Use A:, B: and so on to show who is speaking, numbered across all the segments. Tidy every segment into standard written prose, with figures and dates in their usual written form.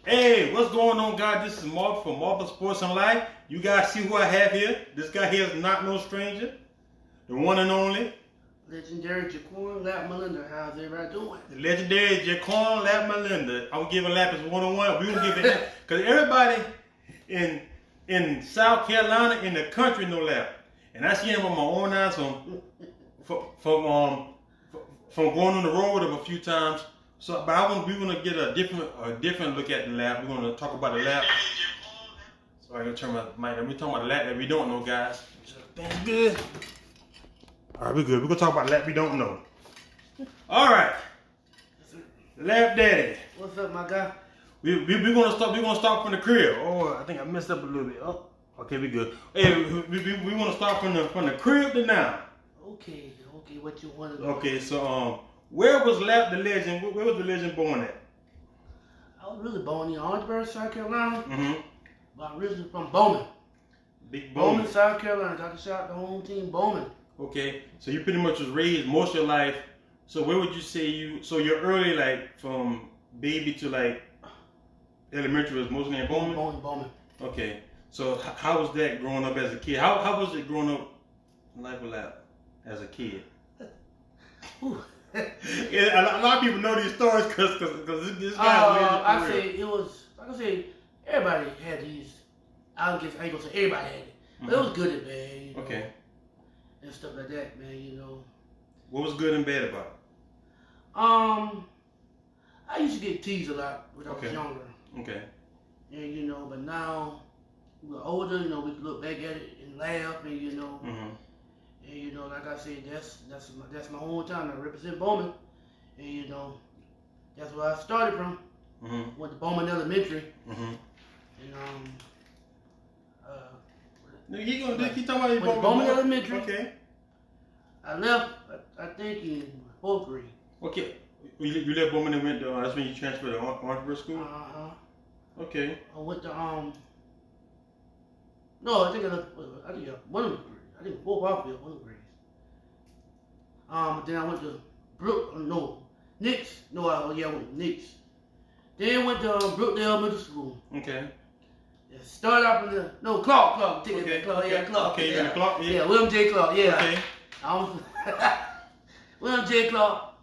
A: Hey, what's going on, guys? This is Mark from Marvel Sports and Life. You guys see who I have here? This guy here is not no stranger. The one and only.
B: Legendary Jaquan Lap Melinda. How's everybody doing?
A: The legendary Jaquan Lap Melinda. I would give a lap as one-on-one. We gonna give it because everybody in South Carolina in the country know lap. And I see him with my own eyes from going on the road with him a few times. So, but we want to get a different look at the lap. We're going to talk about the lap. So I'm going to turn my mic. We're talking about the lap that we don't know, guys. That's good. All right, we're good. We're going to talk about the lap we don't know. All right. Lap Daddy.
B: What's up, my guy?
A: We're going to start from the crib. Oh, I think I messed up a little bit. Oh, okay, we good. Hey, we want to start from the crib to now.
B: Okay, what you want to do?
A: Okay, so where was Lap the legend? Where was the legend born at?
B: I was really born in Orangeburg, South Carolina.
A: Mm-hmm.
B: But I'm originally from Bowman.
A: Big Bowman.
B: Bowman, South Carolina. Got to shout the home team, Bowman.
A: Okay, so you pretty much was raised most of your life. So where would you say so your early, like from baby to like elementary was mostly in Bowman?
B: Bowman. Okay,
A: so how was that growing up as a kid? How was it growing up in life with Lap as a kid? Yeah, a lot of people know these stories because this guy.
B: I say it was like I said, everybody had these. I ain't gonna say everybody had it, but it was good and bad, you know,
A: okay,
B: and stuff like that, man. You know,
A: what was good and bad about it?
B: I used to get teased a lot when I was younger.
A: Okay.
B: And you know, but now we're older. You know, we can look back at it and laugh, and you know.
A: Mm-hmm.
B: And you know, like I said, that's my hometown. I represent Bowman, and you know, that's where I started from.
A: Mm-hmm.
B: Went to Bowman Elementary,
A: mm-hmm.
B: and
A: He talking about
B: went to Bowman Elementary.
A: Okay.
B: I left, I think, in 4th grade.
A: Okay. You left Bowman and went to. That's when you transferred to Orangeburg School. Okay.
B: I went to No, I think one of the grades. I think Fort Barfield, one of the grades. Then I went to Nix. I went to Nix. Then went to Brookdale Middle School.
A: Okay.
B: Yeah, started off in Clark.
A: Okay.
B: Clark.
A: Okay.
B: Yeah, Clark.
A: Okay, yeah. Clark. Yeah.
B: Yeah, William J. Clark. Yeah.
A: Okay.
B: William J. Clark.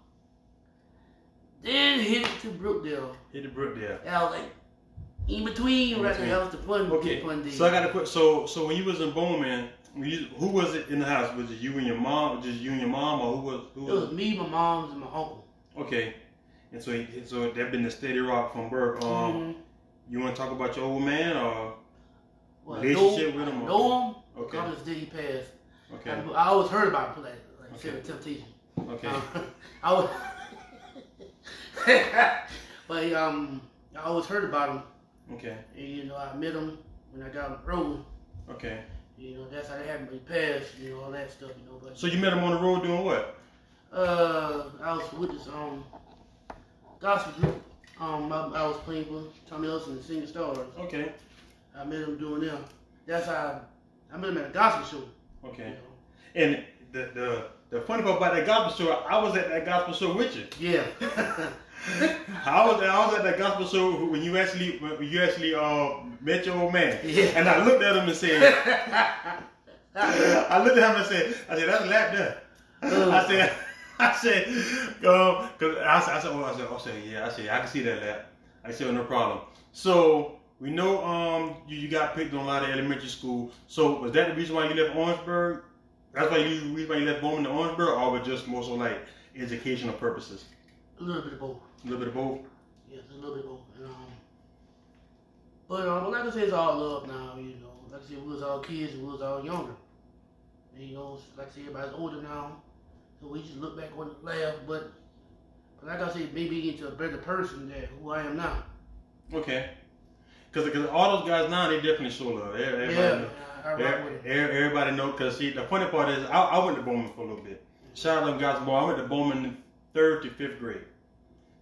B: Then hit it to Brookdale. I was like in between right there. That was the fun.
A: Okay.
B: Fun
A: So I got to put. So when you was in Bowman, who was it in the house? Was it you and your mom? Just you and your mom, or who was?
B: It was me, my mom, and my uncle.
A: Okay. And so that been the steady rock from birth. You want to talk about your old man or relationship with him?
B: Know him.
A: Okay.
B: How he passed.
A: Okay.
B: I always heard about him, like Temptation.
A: Okay.
B: I was, but I always heard about him.
A: Okay.
B: And you know, I met him when I got rolling.
A: Okay.
B: You know, that's how they happened. He passed. You know, all that stuff. You know, but.
A: So you met him on the road doing what?
B: I was with this gospel group. I was playing for Tommy Elson and Singing Stars.
A: Okay.
B: I met him doing them. That's how I met him at a gospel show.
A: Okay.
B: You know.
A: And the funny part about that gospel show, I was at that gospel show with you.
B: Yeah.
A: I was at that gospel show when you actually met your old man.
B: Yeah.
A: And I looked at him and said, that's Lap there. I said, I can see that Lap. I said, no problem. So we know you got picked on a lot of elementary school. So was that the reason why you left Orangeburg? That's why the reason why you left Bowman to Orangeburg, or was it just more so like educational purposes?
B: A little bit of both.
A: A little bit of both?
B: Yes, a little bit of both. But like I said, it's all love now, you know. Like I said, we was all kids and we was all younger. And you know, like I said, everybody's older now. So we just look back on the laugh, but like I said, maybe into a better person than who I am now.
A: Okay. Because all those guys now, they definitely show love. Everybody know. Because see, the funny part is, I went to Bowman for a little bit. Shout out to them guys. Boy, I went to Bowman 3rd to 5th grade.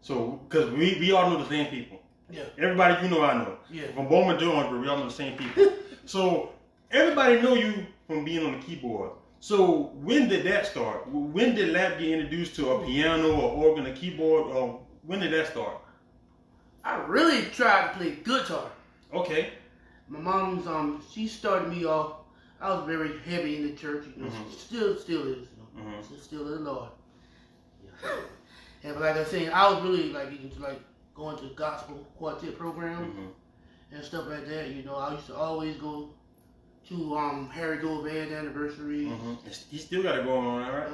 A: So, because we all know the same people.
B: Yeah.
A: Everybody you know, I know.
B: Yeah.
A: From Bowman to Orangeburg, we all know the same people. So, everybody know you from being on the keyboard. So, when did that start? When did Lap get introduced to a piano or organ, a keyboard? Or when did that start?
B: I really tried to play guitar.
A: Okay.
B: My mom's she started me off. I was very heavy in the church, you know. Still is, you know. Still in the Lord. Yeah. And like I said, I was really like into like going to gospel quartet programs and stuff like that. You know, I used to always go to Harry Gold Band anniversary.
A: He still got it going on, all right?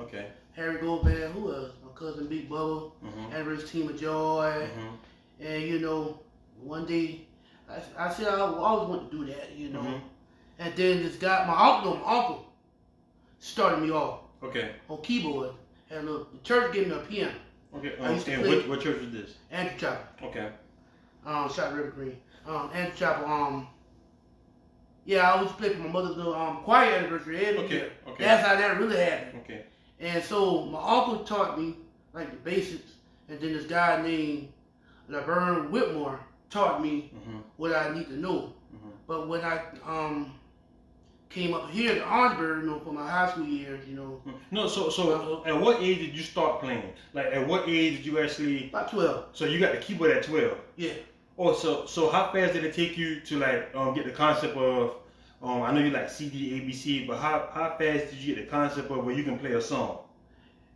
A: Okay.
B: Harry Gold Band. Who else? My cousin Big Bubba. Anniversary Team of Joy. And you know, one day I said I always want to do that. You know. And then this guy, my uncle, started me off.
A: Okay.
B: On keyboard. And the church gave me a piano.
A: Okay.
B: I used to
A: and
B: play,
A: what church was this?
B: Andrew Chapel.
A: Okay.
B: Shot River Green. Andrew Chapel. Yeah, I used to play for my mother's little choir anniversary every year.
A: Okay.
B: That's how that really happened.
A: Okay.
B: And so my uncle taught me like the basics, and then this guy named Laverne Whitmore taught me what I need to know. But when I came up here to Orangeburg, you know, for my high school years, you know.
A: No, so at what age did you start playing? Like at what age did you actually?
B: About 12.
A: So you got the keyboard at 12.
B: Yeah.
A: Oh, so how fast did it take you to like get the concept of I know you like CD, ABC, but how fast did you get the concept of where you can play a song?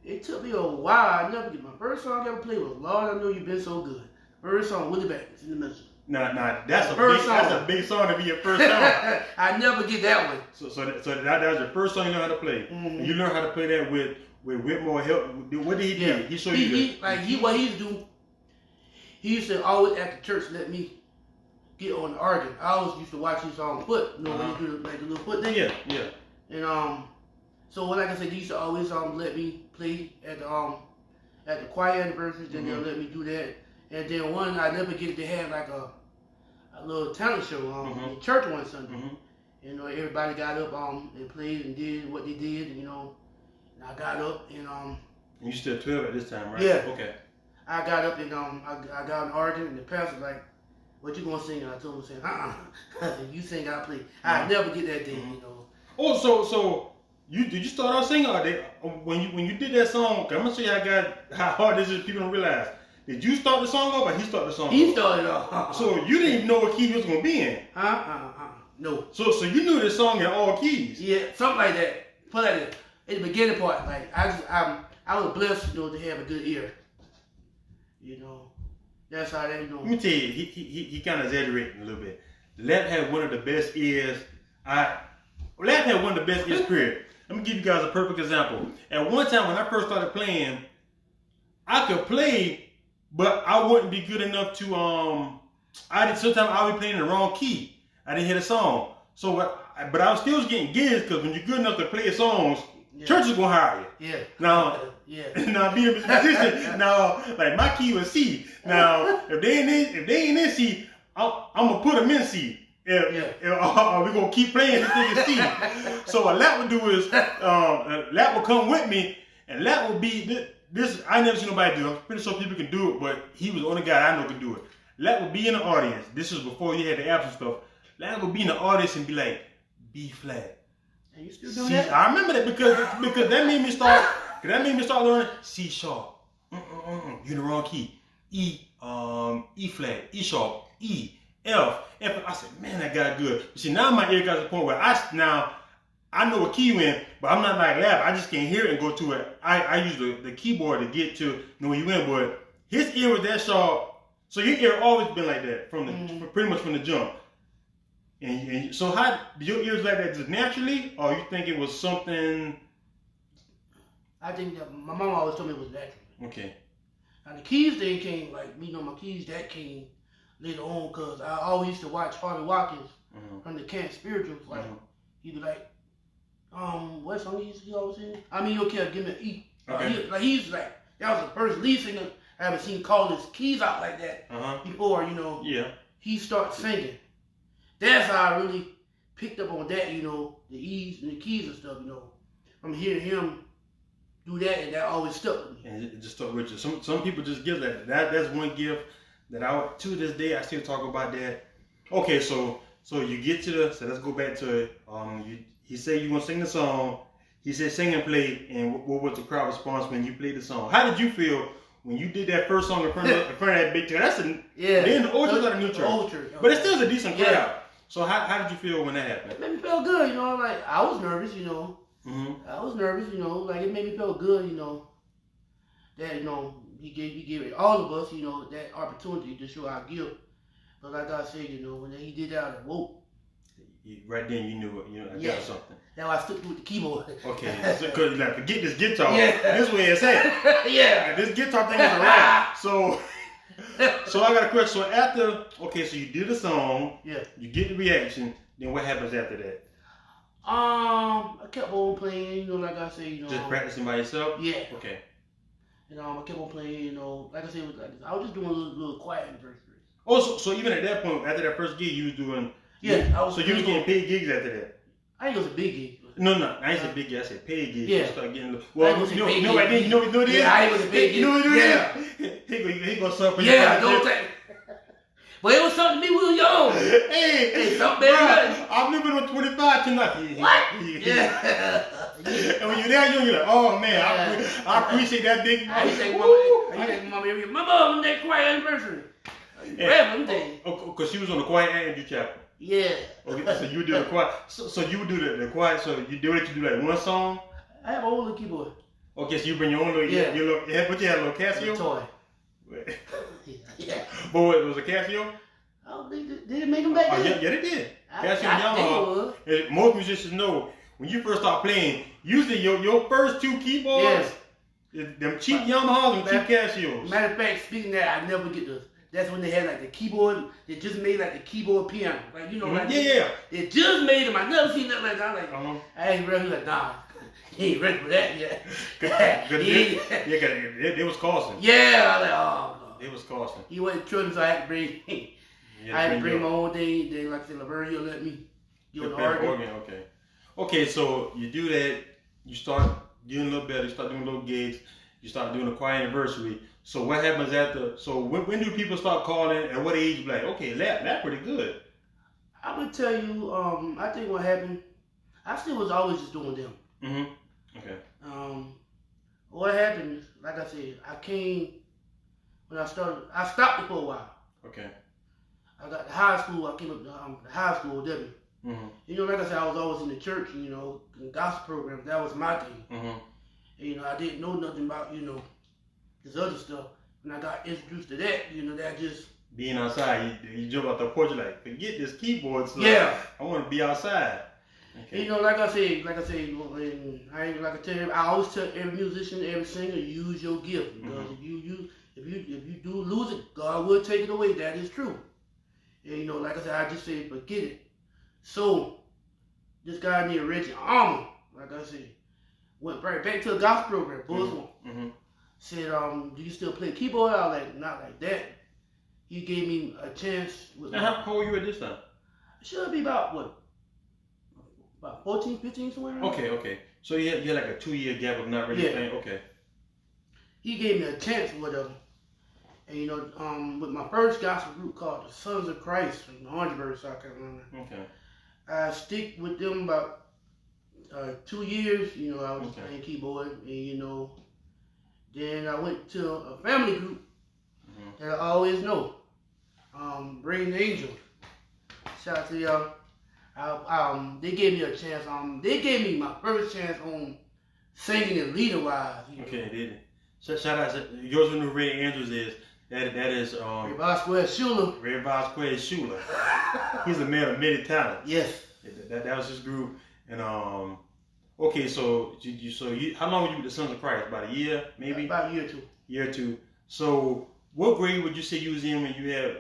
B: It took me a while. I never get my first song I ever played was Lord I Know You've Been So Good. First song, Willie Banks in the middle.
A: Nah, that's a big song to be your first song.
B: I never get that one.
A: So that was your first song you learned how to play. And you learned how to play that with Whitmore help. What did he do? He showed you
B: what he used to do. He used to always at the church let me get on the organ. I always used to watch his foot, you know, when he do like the little foot thing.
A: Yeah.
B: And so like I said, he used to always let me play at the choir anniversaries. Then they'll let me do that. And then one I never get to have like a little talent show in church one Sunday. You know, everybody got up and played and did what they did, and, you know, and I got up and
A: And you still 12 at this time, right?
B: Yeah.
A: Okay.
B: I got up and I got an organ and the pastor was like, "What you gonna sing?" And I told him, I said, "You sing, I play." I never get that day, you know.
A: Oh, so did you start out singing? Or when you did that song? I'm gonna show you how hard this is. People don't realize. Did you start the song off, or he started the song?
B: He started off.
A: So you didn't even know what key he was gonna be in.
B: No.
A: So you knew this song in all keys.
B: Yeah, something like that. Put like that. In the beginning part, like I was blessed, you know, to have a good ear. You know, that's how they know.
A: Let me tell you, he kind of exaggerating a little bit. Lap had one of the best ears. Lap had one of the best ears, period. Let me give you guys a perfect example. At one time when I first started playing, I could play, but I wouldn't be good enough to sometimes I would be playing in the wrong key. I didn't hear the song. So but I was still getting gigs because when you're good enough to play songs, church is gonna hire you.
B: Yeah.
A: Now being a musician, now like my key was C. Now if they ain't in C, I'm gonna put them in C. We're gonna keep playing this thing in C. So what Lap would do is Lap would come with me, and Lap would be this. I never seen nobody do it. I'm pretty sure people can do it, but he was the only guy I know could do it. Lap would be in the audience. This was before you had the apps and stuff. Lap would be in the audience and be like, B flat.
B: And you still doing that?
A: I remember that because that made me start learning C sharp. You in the wrong key. E flat, E sharp, E, F. I said, man, that guy good. But see, now my ear got to the point where I know what key you in, but I'm not like Lap. I just can't hear it and go to it. I use the keyboard to get to know where you in, but his ear was that sharp. So your ear always been like that pretty much from the jump. And so how your ears like that just naturally, or you think it was something?
B: I think that my mom always told me it was natural.
A: Okay.
B: Now the keys thing came my keys that came later on because I always used to watch Harvey Watkins from the Camp Spirituals. Like he'd be like, what song he always sing? I mean, okay, give me an E.
A: Okay.
B: He's like that was the first lead singer I ever seen call his keys out like that before. You know. Yeah. He started singing. That's how I really picked up on that, you know, the E's and the keys and stuff, you know. I'm hearing him do that, and that always stuck with me.
A: And it just stuck with you. Some people just give that. That's one gift that to this day I still talk about that. Okay, so you get to so let's go back to it. He said you gonna sing the song. He said sing and play, and what was the crowd response when you played the song? How did you feel when you did that first song in front of that big church, that's a
B: Yeah.
A: then the old church got a new church.
B: Old church.
A: But it still is a decent crowd.
B: Yeah.
A: So how did you feel when that happened?
B: It made me feel good, you know. Like I was nervous, you know.
A: Mm-hmm.
B: I was nervous, you know. Like it made me feel good, you know. That he gave all of us, you know, that opportunity to show our gift. But like I said, you know, when he did that, whoa.
A: Right then you knew I got something.
B: Now I stuck with the keyboard.
A: Okay, because like forget this guitar.
B: Yeah.
A: This way it's at.
B: Yeah.
A: This guitar thing is around. So I got a question. So after, so you did the song.
B: Yeah.
A: You get the reaction. Then what happens after that?
B: I kept on playing, you know, like I said, you know.
A: Just practicing by yourself?
B: Yeah.
A: Okay.
B: And I kept on playing, you know, like I said, I was just doing a little quiet anniversaries.
A: Oh, so even at that point, after that first gig, you was doing.
B: Yeah.
A: So you was getting paid gigs after that?
B: I ain't gonna say big gig.
A: No, I ain't say big gig. I said paid gigs.
B: Yeah.
A: You start getting.
B: Well,
A: you know what it is?
B: Yeah, I ain't gonna say big gig.
A: You know what it is?
B: Yeah.
A: He gonna suffer.
B: Yeah, don't think. But it was something to me, we were young.
A: Hey,
B: something better.
A: I'm living on 25 tonight.
B: What? Yeah.
A: And when you're that young, you're like, oh man, I appreciate that big.
B: I used to take my mom that quiet anniversary.
A: Because she was on the quiet Andrew Chapel.
B: Yeah.
A: Okay, so you would do the quiet. So you would do the quiet. So you do it. You do like one song.
B: I have a whole little keyboard.
A: Okay, so you bring your own little.
B: Yeah.
A: But you had a little Casio.
B: A toy. Yeah.
A: But what, it was a Casio?
B: Oh, did it make them back then?
A: Yeah, they did. Casio
B: I
A: Yamaha. And most musicians know when you first start playing, usually your first two keyboards, them cheap Yamahas and cheap Casios.
B: Matter of fact, speaking of that, I never get those. That's when they had like the keyboard. They just made like the keyboard piano, like you know, like They just made them. I never seen nothing like that. I'm like, I ain't ready. Like, nah, he ain't ready for that yet.
A: They was costing.
B: Yeah, I was like, oh no.
A: It was costing.
B: He wasn't trusting, so I had to bring. I had to bring my own thing. Then, like I said, Laverne, he'll let me do the organ.
A: Okay, so you do that. You start doing a little better. You start doing little gigs. You start doing a quiet anniversary. So what happens after? So when do people start calling? At what age? Like, okay, that pretty good.
B: I would tell you. I think what happened. I still was always just doing them.
A: Mm-hmm. Okay.
B: What happened is, like I said, I came when I started. I stopped it for a while.
A: Okay.
B: I got to high school. I came up to high school, W.
A: Mm-hmm.
B: You know, like I said, I was always in the church. You know, in gospel programs. That was my thing.
A: Mm-hmm.
B: And, you know, I didn't know nothing about this other stuff. When I got introduced to that, that just
A: being outside. You jump out the porch like, forget this keyboard stuff.
B: Yeah.
A: I want to be outside. Okay.
B: You know, like I said, and I always tell every musician, every singer, use your gift because if you do lose it, God will take it away. That is true. And like I said, I just say forget it. So this guy named Reggie Armour, like I said, went right back to the gospel program, Bullsman.
A: Mm-hmm.
B: Said, do you still play keyboard? I was like, not like that. He gave me a chance.
A: How old were you at this time?
B: Should be about what? About 14, 15, somewhere around.
A: Okay. So you had like a 2-year gap of not really playing. Okay.
B: He gave me a chance or whatever. And with my first gospel group called the Sons of Christ from Orangeburg, South Carolina.
A: Okay.
B: I stick with them about 2 years. I was playing keyboard, and then I went to a family group that I always know, Bring the Angels. Shout out to y'all. They gave me a chance. They gave me my first chance on singing and leader wise.
A: Okay, they did. So shout out to yours with the Red Angels is that is
B: Ray Vasquez Shula.
A: Ray Vasquez Shula. He's a man of many talents.
B: Yes.
A: That was his group. And okay, so how long were you with the Sons of Christ? About a year, maybe?
B: About a year or two.
A: Year or two. So what grade would you say you was in when you had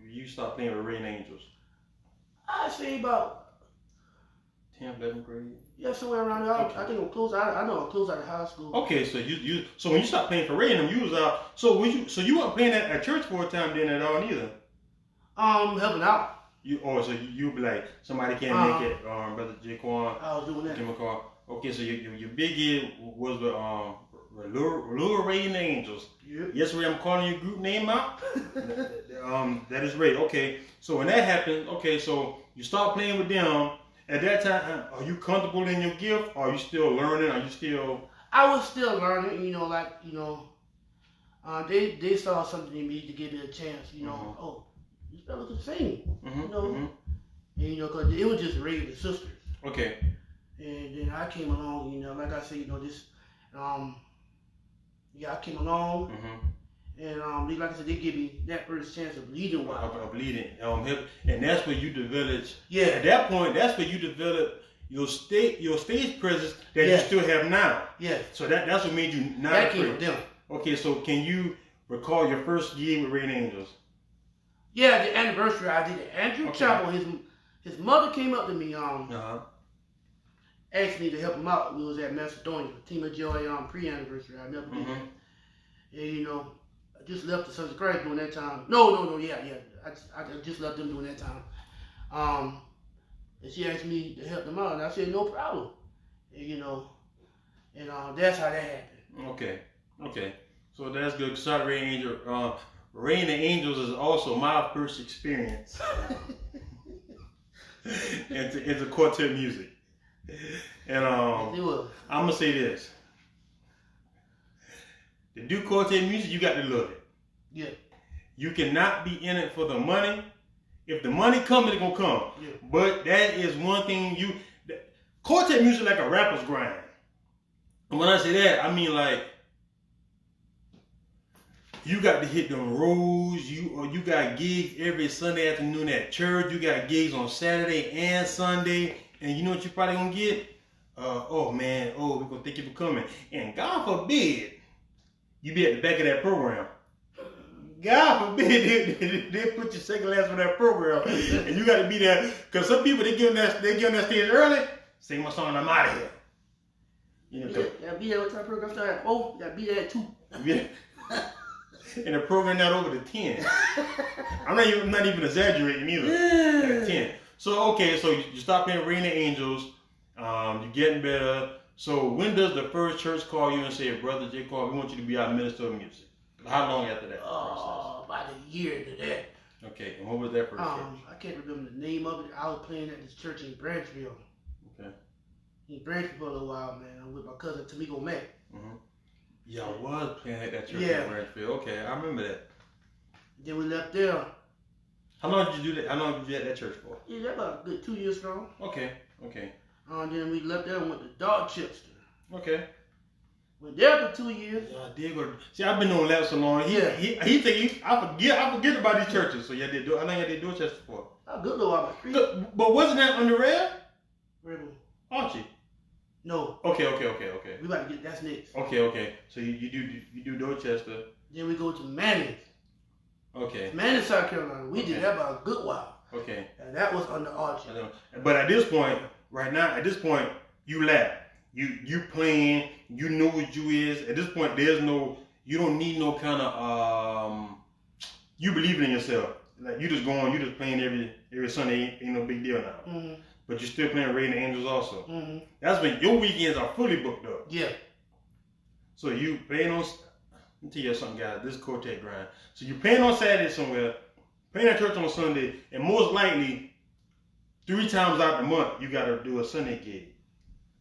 A: you started playing with Red Angels?
B: I'd say about
A: 10th, 11th grade.
B: Yeah, somewhere around there. I think I'm close. I know I'm close out of high school.
A: Okay, so so when you stopped playing for Ray and them, you was out. So you weren't playing at church for a time then at all neither.
B: Helping out.
A: So you be like somebody can't make it, Brother Jaquan.
B: I was doing that.
A: Jim McCall. Okay, so your big hit was the Lure Ray and the Angels.
B: Yep.
A: Yes, Ray, I'm calling your group name out. That is Ray. Okay, so when that happened, okay, so you start playing with them. At that time, are you comfortable in your gift? Are you still learning? Are you still?
B: I was still learning. They saw something in me to give me a chance. You know, oh, this fella could sing. You know, and you know, cause it was just raising the sisters.
A: Okay.
B: And then I came along. You know, like I said, you know, this, yeah, I came along. And like I said, they give me that first chance of leading wild.
A: Of leading, and that's where you develop.
B: Yeah.
A: At that point, that's where you develop your stage presence that you still have now.
B: Yeah.
A: So that's what made you not
B: that
A: afraid.
B: came with them.
A: Okay, so can you recall your first gig with Raining Angels?
B: Yeah, the anniversary I did it. Andrew Chapel, his mother came up to me, asked me to help him out. We was at Macedonia, Team of Joy pre-anniversary. I never did that. And you know, I just left the Sons of Christ during that time. No, yeah. I just left them during that time. And she asked me to help them out, and I said no problem. And, you know, and that's how that happened.
A: Okay. So that's good. Sorry, Raining Angel. Raining Angels is also my first experience into quartet music. And I'm gonna say this. To do quartet music, you got to love it.
B: Yeah.
A: You cannot be in it for the money. If the money comes, it's gonna come.
B: Yeah.
A: But that is one thing quartet music like a rapper's grind. And when I say that, I mean like you got to hit them roads. You got gigs every Sunday afternoon at church. You got gigs on Saturday and Sunday. And you know what you probably gonna get? Oh man, we're gonna thank you for coming. And God forbid you be at the back of that program. God forbid they put you second last for that program, and you got to be there. Cause some people they get on that stage early. Sing my song, I'm out of here. You know,
B: gotta be there what time program start at 4. Gotta be there at 2.
A: Yeah. And the program not over to 10. I'm not even exaggerating either. At 10. So okay, so you stop playing Raining Angels. You're getting better. So when does the first church call you and say, Brother J. Cole, we want you to be our minister of music? How long after that process?
B: About a year to that.
A: Okay, and what was that first church?
B: I can't remember the name of it. I was playing at this church in Branchville.
A: Okay.
B: In Branchville for a little while, man. I'm with my cousin Tamiko Mack.
A: Yeah, I was playing at that church in Branchville. Okay, I remember that.
B: Then we left there.
A: How long did you do that? How long did you be at that church for?
B: Yeah, that about a good 2 years strong.
A: Okay.
B: Then we left there and went to Dorchester.
A: Okay.
B: Went there for 2 years.
A: Yeah, I did go. See, I've been on that so long. He think I forget about these churches. So yeah, they do. How long they Dorchester for?
B: A good little while.
A: But wasn't that on the rail?
B: Rebel.
A: Archie.
B: No.
A: Okay.
B: We about to get that's next.
A: Okay. So you do Dorchester.
B: Then we go to Manning.
A: Okay.
B: Manning, South Carolina. We did that about a good while.
A: Okay.
B: And that was under Archie.
A: But at this point, right now, you laugh. You playing, you know what you is. At this point, you don't need no kind of, you believe in yourself. Like you just going, you just playing every Sunday, ain't no big deal now. But you're still playing Raining Angels also. That's when your weekends are fully booked up.
B: Yeah.
A: So you playing on, let me tell you something, guys, this quartet grind. So you playing on Saturday somewhere, playing at church on Sunday, and most likely 3 times out the month, you got to do a Sunday gig.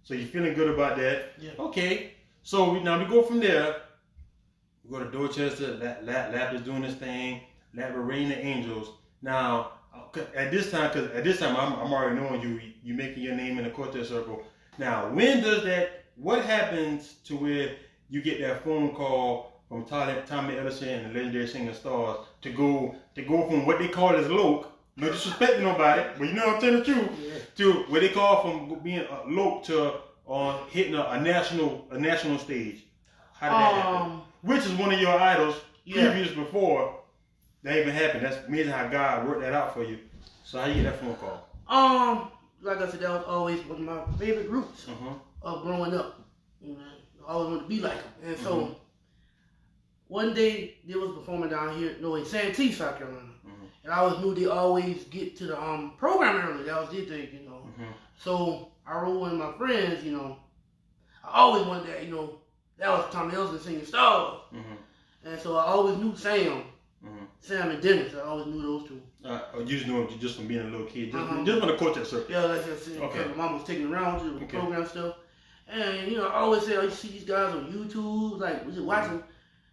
A: So you're feeling good about that?
B: Yeah.
A: Okay. So now we go from there. We go to Dorchester. Lap is doing this thing. Lap with Raining Angels. Now, at this time, I'm already knowing you making your name in the quartet circle. Now, what happens to where you get that phone call from Tommy Ellison and the Legendary Singing Stars to go from what they call as loc, no disrespect to nobody, but you know what I'm telling the truth, to what they call from being a loc to hitting a national stage. How did that happen? Which is one of your idols previous before that even happened. That's amazing how God worked that out for you. So how you get that phone call?
B: Like I said, that was always one of my favorite groups of growing up. You know, I always wanted to be like them. And so one day they was performing down here, in Santee, South Carolina. And I always knew they always get to the program early. That was their thing, you know. So I rolled with my friends, you know. I always wanted that, you know. That was Tommy Ellison Singing Stars. And so I always knew Sam. Sam and Dennis. I always knew those two.
A: You just knew them just from being a little kid, just from the quartet circle.
B: Yeah, like I said, my mom was taking me around to the program stuff. And, you know, I always say, I used to see these guys on YouTube, like, was it watching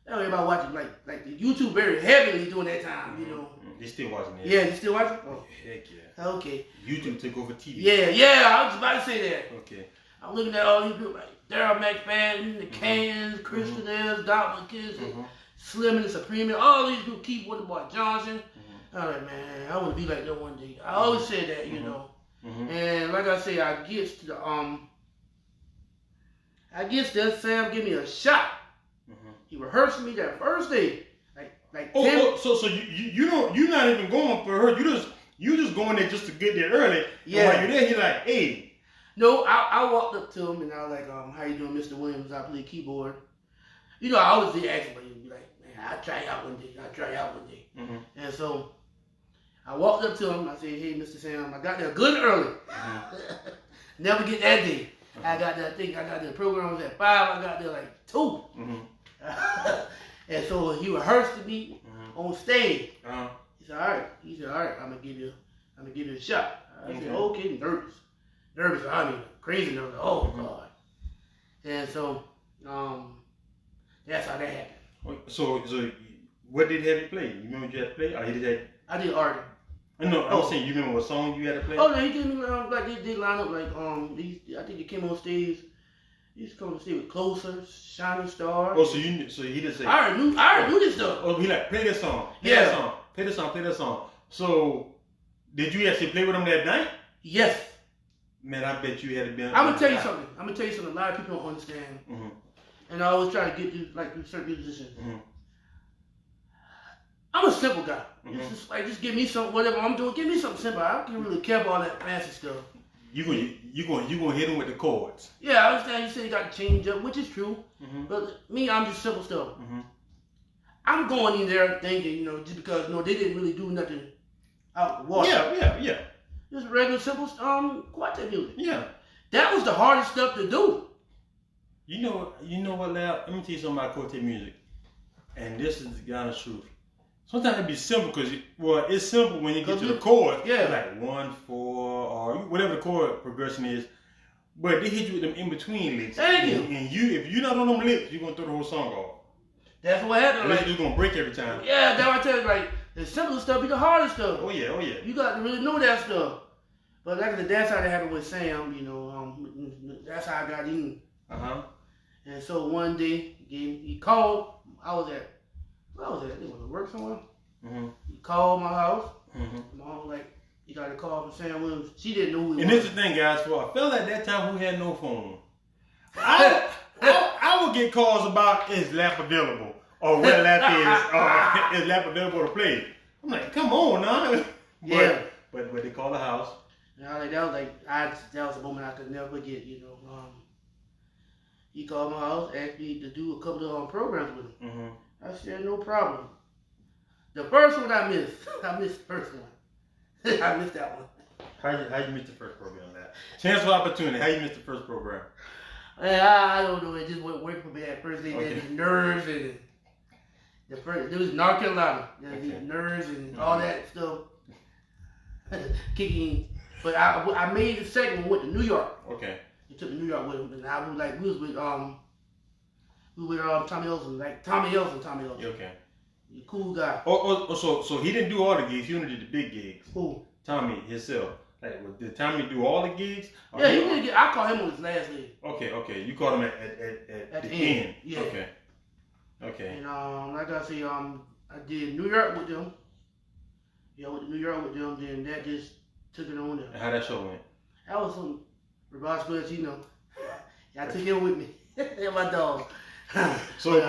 B: Everybody watching like the YouTube very heavily during that time, you know.
A: They still watching that.
B: Yeah, you still watching? Oh,
A: heck yeah.
B: okay.
A: YouTube took over TV.
B: Yeah, I was about to say that.
A: Okay.
B: I'm looking at all these people like Daryl McFadden, the Cans, Christian Airs, Doc McKenzie, Slim and the Supreme, all these people, Keith Wonderboy Johnson. I'm like, man, I want to be like that one day. I always say that, you know. And like I say, I gets to the Sam give me a shot. He rehearsed me that first day.
A: So you're not even going for her. You just going there just to get there early.
B: Yeah.
A: While you're there, he's like, hey.
B: No, I walked up to him and I was like, how you doing, Mr. Williams? I play keyboard. You know, I always did ask him, but he'd be like, man, I'll try out one day. And so I walked up to him. I said, hey, Mr. Sam, I got there good early. Never get that day. I got there, the program was at 5. I got there like 2. And so he rehearsed me on stage. He said, all right. I'm gonna give you a shot. I said, okay, nervous. I mean, crazy nervous. Oh God. And so, that's how that happened.
A: So what did he have to play? You remember what you had to play? Or he did
B: I did art.
A: No, I'm saying you remember what song you had to play?
B: Oh no, he did me like they did line up like I think he came on stage. He used to come on stage with Closer, Shining Star.
A: Oh, so he did say.
B: I already knew this stuff.
A: Oh, he like play this song. Play that song. So did you actually play with him that night?
B: Yes.
A: Man, I bet you had been.
B: I'm gonna tell you something. A lot of people don't understand. And I always try to get these certain musicians. I'm a simple guy. Just give me something, whatever I'm doing. Give me something simple. I don't really care about all that fancy stuff.
A: You gonna hit him with the chords.
B: Yeah, I understand. You said you got to change up, which is true. But me, I'm just simple stuff. I'm going in there thinking, you know, just because they didn't really do nothing out the water.
A: Yeah.
B: Just regular simple quartet music.
A: Yeah.
B: That was the hardest stuff to do.
A: You know what, Lab? Let me tell you something about quartet music. And this is the honest truth. Sometimes it be simple because, it's simple when you get to the chord.
B: Yeah.
A: Like 1, 4, or whatever the chord progression is. But they hit you with them in-between licks.
B: Thank you.
A: And if you're not on them licks, you're going to throw the whole song off.
B: That's what happened.
A: Like, it's going to break every time.
B: Yeah, that's what I tell you. Like, the simple stuff be the hardest stuff.
A: Oh, yeah.
B: You got to really know that stuff. But like that's how that happened with Sam, that's how I got in. And so one day, he called. I was at, where was it? It was at work somewhere. He called my house. Mom was like, you got a call from Sam Williams. She didn't know who he was.
A: And this is the thing, guys. For a fella at that time who had no phone, I would get calls about is lap available or where lap is lap available to play. I'm like, come on, now.
B: Yeah.
A: But they call the house.
B: And that was a moment I could never forget. He called my house, asked me to do a couple of programs with him. I said, no problem. The first one I missed the first one. I missed that one.
A: How you missed the first program, Lap? Chance for opportunity. How you missed the first program?
B: I don't know. It just wasn't working for me at first. They had the nerves and it was North Carolina. The nerves and all that stuff kicking. But I made the second one, went to New York.
A: Okay.
B: He took me to New York with him, and I was like, we was with Tommy Elson, like Tommy Elson.
A: Okay.
B: He's a cool guy.
A: So he didn't do all the gigs. He only did the big gigs.
B: Who?
A: Tommy himself. Like, did Tommy do all the gigs?
B: Yeah, he did. I called him on his last leg.
A: Okay. You called him at the end.
B: Yeah.
A: Okay.
B: And like I say, I did New York with them. Yeah, I went to New York with them. Then that just took it on there.
A: And how that show went?
B: That was some Robots, I took him with me. And my dog.
A: So you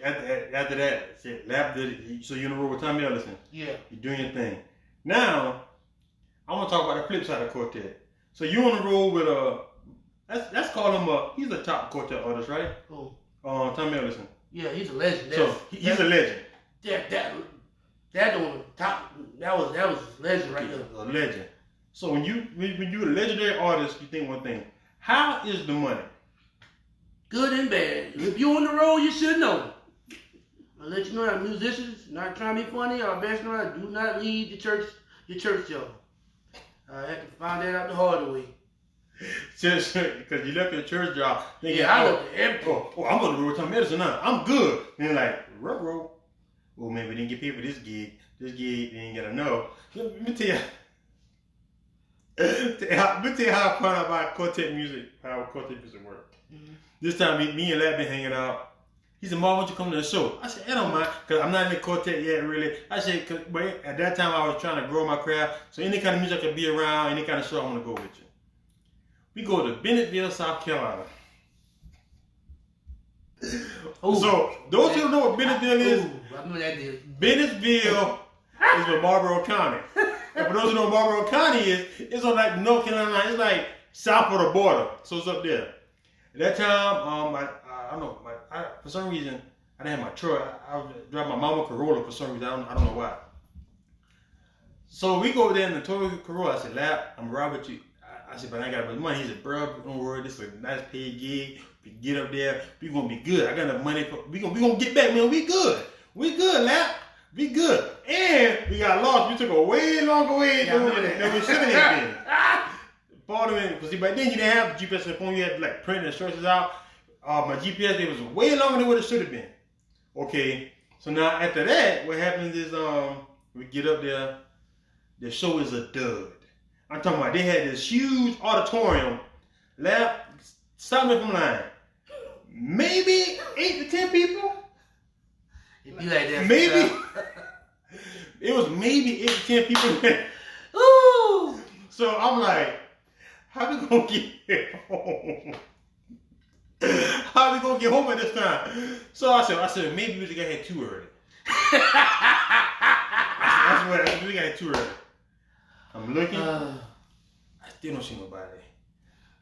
A: after that, Lap did it. So you in a row with Tommy Ellison.
B: Yeah.
A: You're doing your thing. Now, I want to talk about the flip side of quartet. So you on the road with let's call him he's a top quartet artist, right?
B: Who?
A: Tommy Ellison.
B: Yeah, he's a legend.
A: He's a legend.
B: That on top. That was his legend right there.
A: A legend. So when you're a legendary artist, you think one thing. How is the money?
B: Good and bad. If you're on the road, you should know. I'll let you know that musicians, not trying to be funny, or best know, do not leave your church job. I had to find that out the hard way.
A: Just because you left your church job. Thinking,
B: I left the empty.
A: I'm going to roll time medicine now. I'm good. And like, roll. Well, man, we didn't get paid for this gig. This gig, they ain't got to know. Let me tell you. Let me tell you how I found out about quartet music, how quartet music works. Mm-hmm. This time, me and Lab been hanging out. He said, "Mark, why don't you come to the show?" I said, "I don't mind, because I'm not in the quartet yet, really." I said, but at that time, I was trying to grow my craft. So any kind of music I could be around, any kind of show, I want to go with you. We go to Bennetville, South Carolina. Ooh, so, those who don't know what Bennetville is,
B: I know that is.
A: Bennetville is in Marlboro County. And for those who know what Marlboro County is, it's on like North Carolina line. It's like south of the border. So it's up there. At that time, I don't know, for some reason, I didn't have my truck. I was driving my mama Corolla for some reason. I don't know why. So we go there in the Toyota Corolla. I said, "Lap, I'm riding with you." I said, "But I ain't got much money." He said, "Bro, don't worry. This is a nice paid gig. We get up there. We gonna be good. I got enough money. We gonna get back, man. We good. We good, Lap. We good." And we got lost. We took a way longer way than we should have been. Because back then you didn't have the GPS on the phone. You had to like print instructions out. My GPS, it was way longer than what it should have been. Okay, so now after that, what happens is we get up there. The show is a dud. I'm talking about they had this huge auditorium. Lap, stop me if I'm lying. Maybe 8 to 10 people.
B: It'd be like that.
A: Maybe. It was maybe 8 to 10 people.
B: Ooh.
A: So I'm like, how we gonna get home? How we gonna get home at this time? So I said, maybe we just got here too early. That's what we got here too early. I'm looking. I still don't see nobody.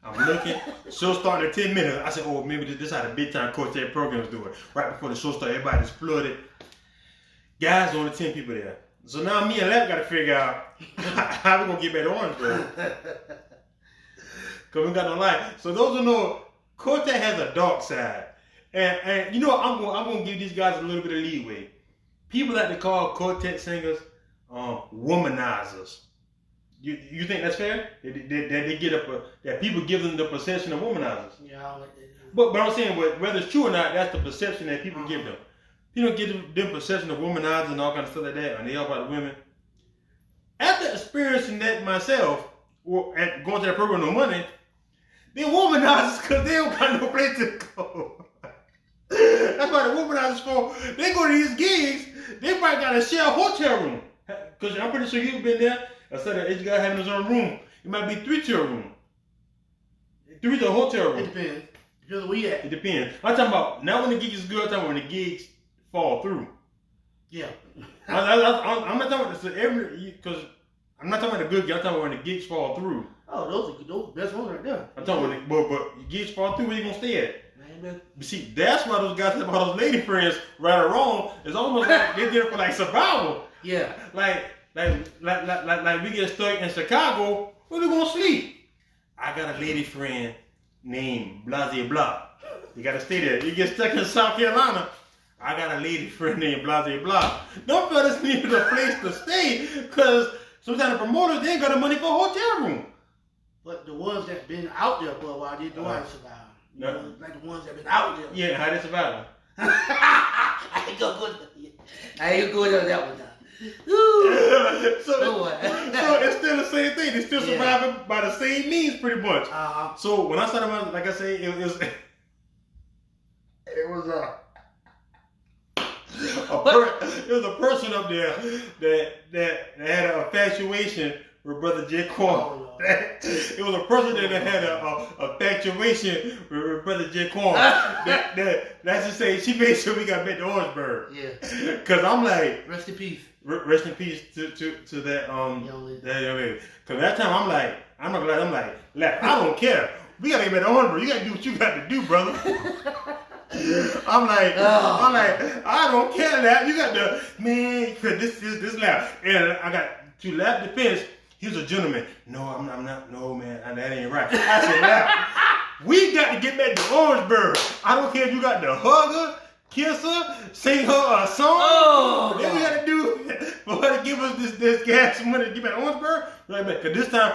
A: I'm looking. Show started in 10 minutes. I said, "Oh, maybe this is how the big time quartet programs do it." Right before the show started, everybody just flooded. Guys, only 10 people there. So now me and Lap got to figure out how we gonna get back to Orangeburg. Cause we got no light. So those who know, quartet has a dark side, and you know I'm gonna give these guys a little bit of leeway. People like to call quartet singers womanizers. You think that's fair? That they get that people give them the perception of womanizers.
B: Yeah, I like that.
A: But I'm saying, whether it's true or not, that's the perception that people give them. People give them perception of womanizers and all kind of stuff like that, and they all about the women. After experiencing that myself, or at going to that program with no money, they womanizers because they don't got no place to go. That's why the womanizers for they go to these gigs, they probably got to share a hotel room. Because I'm pretty sure you've been there. Instead of each guy having his own room, it might be 3-tier room. 3-tier hotel room.
B: It depends. Depends where we at.
A: It depends. I'm talking about not when the gig is good. I'm talking about when the gigs fall through.
B: Yeah.
A: I'm not talking about this because I'm not talking about the good gig. I'm talking about when the gigs fall through.
B: Oh, those best ones right there.
A: I'm talking about but gigs fall through. Where you gonna stay at?
B: Man,
A: see, that's why those guys have all those lady friends, right or wrong. It's almost like they're there for like survival.
B: Yeah.
A: Like we get stuck in Chicago, where we gonna sleep? I got a lady friend named Blase Blah. You gotta stay there. You get stuck in South Carolina, I got a lady friend named Blase Blah. Don't feel this need a place to stay, because sometimes the promoters, they ain't got the money for a hotel room.
B: But the ones that's been out there for a while, they know how to survive.
A: No.
B: Like the ones that been out there.
A: Yeah, how they survive?
B: I ain't gonna go to that one now.
A: So it's still the same thing. They're still surviving by the same means, pretty much. So when I started, like I say, it was a person up there that had an infatuation with Brother J. Quan. It was a person that had a infatuation with Brother J. Quan. That's to say, she made sure we got back to Orangeburg.
B: Yeah.
A: Cause I'm like,
B: rest in peace.
A: Rest in peace to that young lady. Cause that time I'm like, I'm not glad. I'm like, I don't care. We gotta get back to Orangeburg. You gotta do what you got to do, brother. I'm like, I don't care that. You got to, man, this Lap. And I got to Lap defense. He was a gentleman. No, I'm not. No, man, that ain't right. I said, Lap, we got to get back to Orangeburg. I don't care if you got to hug her, kiss her, sing her a song. Oh, then we got to do for her to give us this gas money to get back to Orangeburg. Like, cause this time,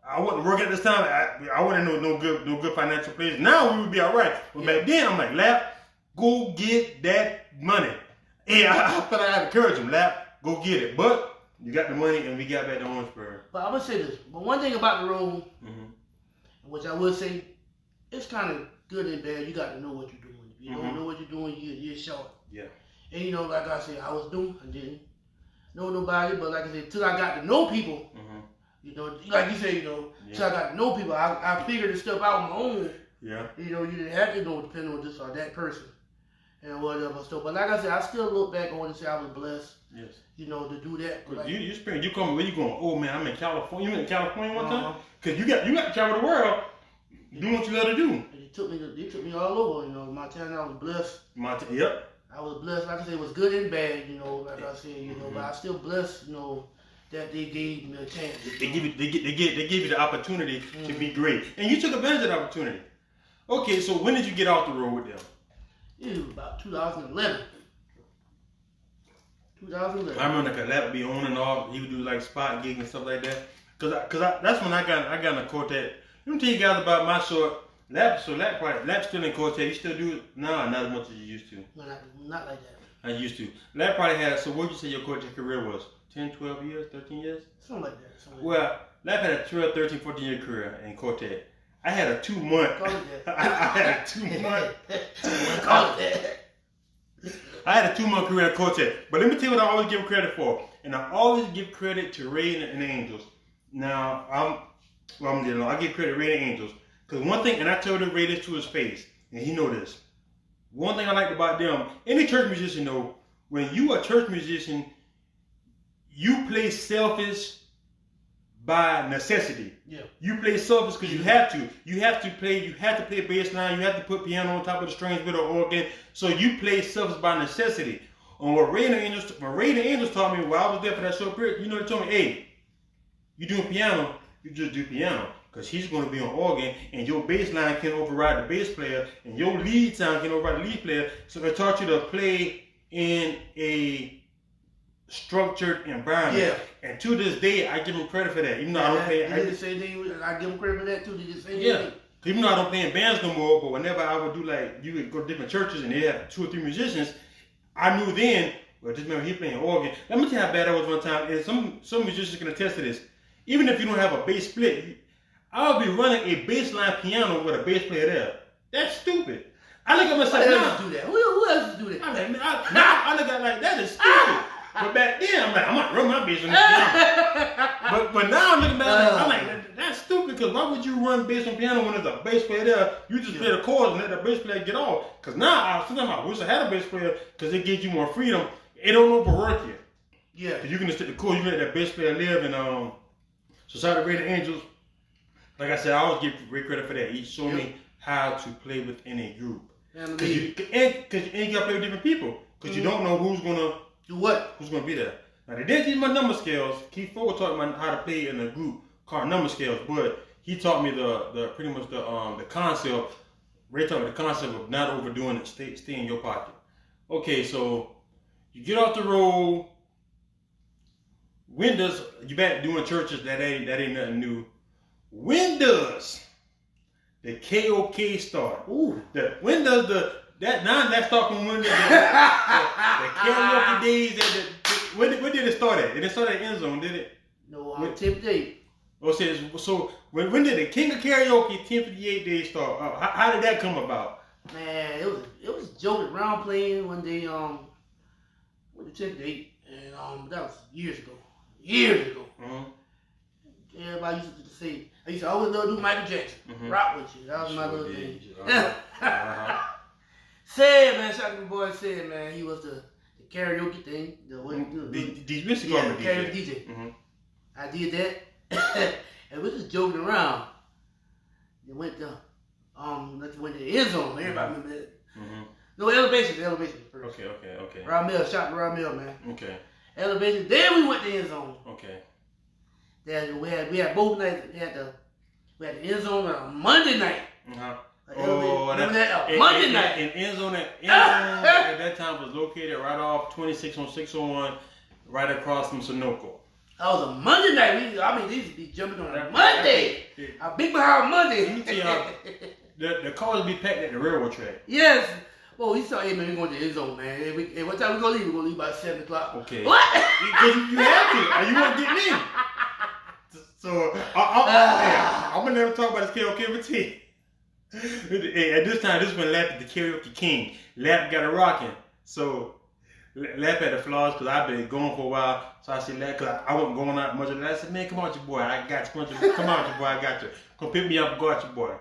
A: I wasn't working at this time. I wasn't no good financial place. Now we would be all right. But back then, I'm like, Lap, go get that money. And I felt like I had to encourage him, Lap, go get it. But you got the money, and we got back to Orangeburg.
B: But I'm gonna say this. But one thing about the road, which I will say, it's kind of good and bad. You got to know what you're doing. If you don't know what you're doing, you're short.
A: Yeah.
B: And you know, like I said, I was new. I didn't know nobody, but like I said, till I got to know people. You know, like you said, you know, till I got to know people, I figured this stuff out on my own.
A: Yeah.
B: You know, you didn't have to know depending on this or that person and whatever stuff. But like I said, I still look back on and say I was blessed.
A: Yes.
B: You know, to do that.
A: Like, you come where you going? Oh man, I'm in California. You in California one time? Cause you got to travel the world, doing what you love to do.
B: And they took me all over. You know, Montana, I was blessed.
A: Yep.
B: I was blessed. Like I said, it was good and bad. You know, like I said, you know, but I still blessed. You know, that they gave me a chance.
A: They give you the opportunity to be great, and you took advantage of the opportunity. Okay, so when did you get off the road with them?
B: It was about 2011. 2011.
A: I remember like Lap would be on and off. He would do like spot gigs and stuff like that. Cause that's when I got in a quartet. Let me tell you guys about my short. Lap still in quartet. You still do it? No, not as much as you used to.
B: No, not like that.
A: I used to. Lap probably had. So what would you say your quartet career was? 10, 12 years, 13 years?
B: Something like that.
A: Well, Lap had a 12, 13, 14-year career in quartet. I had a 2-month.
B: Call it that.
A: I had a 2-month.
B: Call it that.
A: I had a 2-month career in quartet. But let me tell you what I always give credit for. And I always give credit to Ray and the Angels. Now, I give credit to Ray and the Angels. Because one thing, and I told Ray this to his face, and he know this. One thing I liked about them, any church musician know, when you are a church musician, you play selfish by necessity.
B: Yeah.
A: You play selfish because you have to. You have to play bass line, you have to put piano on top of the strings with an organ. So you play selfish by necessity. And what Ray and the Angels taught me while I was there for that short period, you know, they told me, hey, you doing piano, you just do piano. Because he's going to be on organ, and your bass line can override the bass player, and your lead sound can override the lead player. So they taught you to play in a structured environment. Yeah. And to this day, I give him credit for that. Even though I don't play,
B: I give him credit for that too. They just say
A: even though I don't play in bands no more, but whenever I would do you would go to different churches and they had 2 or 3 musicians, I knew then. Well, just remember he playing organ. Let me tell you how bad that was one time. And some musicians can attest to this. Even if you don't have a bass split, I'll be running a bass line piano with a bass player there. That's stupid. I look at myself now.
B: Do that? Who else do that?
A: I look at like that is stupid. But back then, I'm like, I'm not running my bass on the piano. but now I'm looking back, I'm like, that's stupid. Because why would you run bass on piano when there's a bass player there? You just play the chords and let the bass player get off. Because now sometimes I wish I had a bass player because it gives you more freedom. It don't overwork you.
B: Yeah.
A: Because you can just take the chords, you let that bass player live. And Society of Radiant Angels. Like I said, I always give great credit for that. He showed me how to play within a group. Because you got to play with different people. Because you don't know who's going to
B: do what?
A: Who's going to be there. Now, they did teach my number scales. Keith Ford taught me how to play in a group called number scales. But he taught me pretty much the concept. Ray taught me the concept of not overdoing it. Stay in your pocket. Okay, so you get off the road. When does you back doing churches that ain't nothing new? When does the KOK start?
B: Ooh.
A: When does let's talk from when did the karaoke days when did it start at? Did it start at End Zone, did it?
B: No, on 10th day.
A: So when did the King of Karaoke 1058 days start? How did that come about?
B: Man, it was joking around playing one day with the 10th day, and that was years ago.
A: Mm-hmm.
B: Everybody used to say, I used to always love to do Michael Jackson. Rock with you. That was my little thing. Said, man, shout out to my boy Said, man, he was the karaoke thing. The karaoke DJ. Mm-hmm. I did that. And we just joking around. It went to the End Zone. Everybody remember that. Mm-hmm. No, Elevation first.
A: Okay.
B: Ramel, shout out to Ramel, man.
A: Okay.
B: Elevation, then we went to End Zone.
A: Okay.
B: Then we had both nights. We had the End Zone on a Monday night. Monday night.
A: And End Zone at that time was located right off 26 on 601, right across from Sunoco.
B: That was a Monday night. They used to be jumping on a Monday. A big behind Monday.
A: Let me tell y'all, the cars be packed at the railroad track.
B: Yes. Well, he said, hey, man, we're going to the end zone, man. Hey, what time we going to leave? We're going to leave about 7 o'clock.
A: Okay.
B: What?
A: Because you have to, or you won't get in. So, I'm going to never talk about this karaoke with T. At this time, this is when Lap is the karaoke king. Lap got it rocking. So, Lap had the flaws because I've been going for a while. So I said, Lap, because I wasn't going out much. And I said, man, come on, your boy. I got you. Come on, your boy. I got you. Come pick me up, go out, your boy.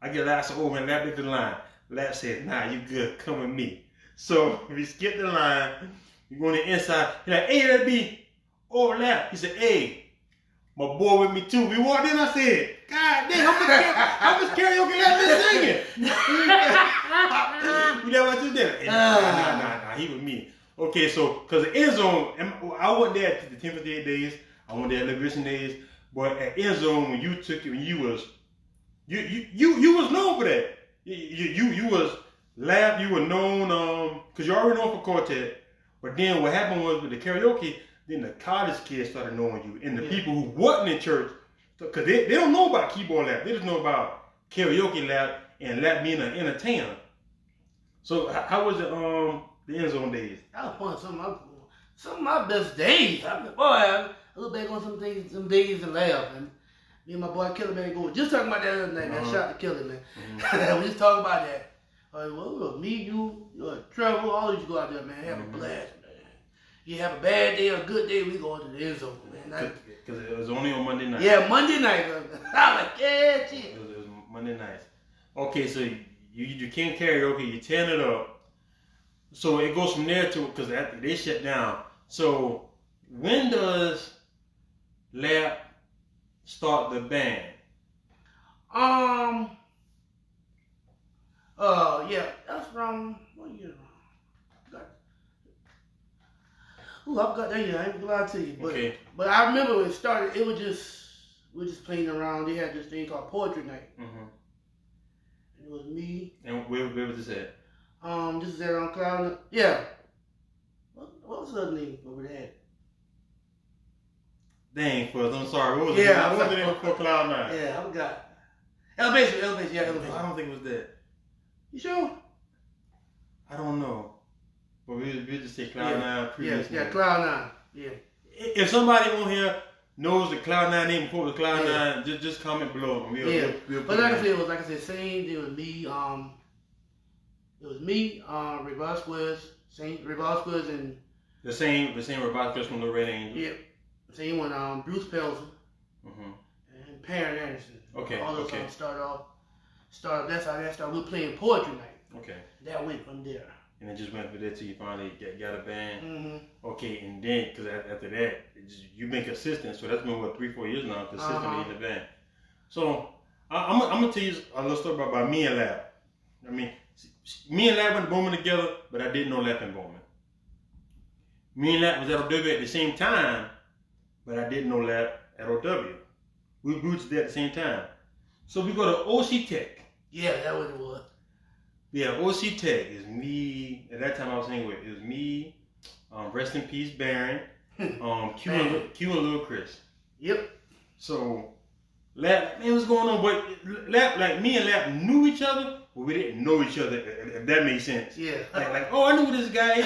A: I get Lap, so, oh, man, Lap is the line. Lap said, nah, you good. Come with me. So, we skipped the line. We go on the inside. He's like, hey, that be. Oh, Lap. He said, hey. My boy with me too. We walked in, I said, God damn, how much karaoke Lap been singing? You know what you did? Nah, he with me. Okay, so, because the end zone, I wasn't there at the 10th days, I wasn't there at Liberation days, but at end zone, when you took it, when you was known for that. You was Lap, you were known, because you already known for Quartet, but then what happened was with the karaoke, then the college kids started knowing you, and the people who wasn't in church, because they don't know about keyboard Lap, they just know about karaoke Lap and Lap being an entertainer. So how was the end zone days?
B: That was fun. Some of my best days. I look back on some days and laugh. And me and my boy Killer Man go just talking about that other night. Man, shout out to Killer Man. Mm-hmm. We just talking about that. Well, me, you, Trevor, all of you go out there, man. Have a blast, man. You have a bad day or a good day, we go to the end zone, man.
A: Because it was only on Monday night.
B: Yeah, Monday night. I was like, yeah, shit.
A: It was Monday nights. Okay, so you can't karaoke, you turn it up. So it goes from there to, because they shut down. So when does Lap start the band?
B: Yeah, that's from, what year? Ooh, I forgot that year. I ain't gonna lie to you, but I remember when it started. We were just playing around. They had this thing called Poetry Night. Mm-hmm. And it was me.
A: And where was this at?
B: This is at on Cloud. Yeah. What was the other name over there?
A: Dang, I'm sorry. What was the name before Cloud 9?
B: Yeah, I forgot. Elevation. Yeah, Elevation.
A: I don't think it was that.
B: You sure?
A: I don't know. But we just say Cloud 9 previously.
B: Yeah, Cloud 9. Yeah.
A: If somebody on here knows the Cloud 9 name before the Cloud 9, just comment below. We'll
B: but like I said, same. It was me. It was me. Revival Squares, and
A: the same Revival Squares from the Red Angels.
B: Yeah. Same one. Bruce Pelton. Mm-hmm. And Perrin Anderson.
A: Okay.
B: All those songs started. That's how that started. We were playing Poetry Night.
A: Okay.
B: That went from there.
A: And it just went from there till you finally got a band.
B: Mm-hmm.
A: Okay, and then because after that, you've been consistent. So that's been 3-4 years now consistently in the band. So I'm gonna tell you a little story about me and Lap. I mean, me and Lap went to Bowman together, but I didn't know Lap in Bowman. Me and Lap was at OW at the same time, but I didn't know Lap at OW. We were there at the same time. So we go to OC Tech.
B: Yeah, that was what it was.
A: Yeah, OC Tech is me. At that time I was hanging with. It was me, rest in peace, Baron, Q and Lil Chris.
B: Yep.
A: So, Lap, man, what's going on? But Lap, like me and Lap knew each other, but we didn't know each other. If that makes sense.
B: Yeah.
A: Like, oh, I know who this guy is.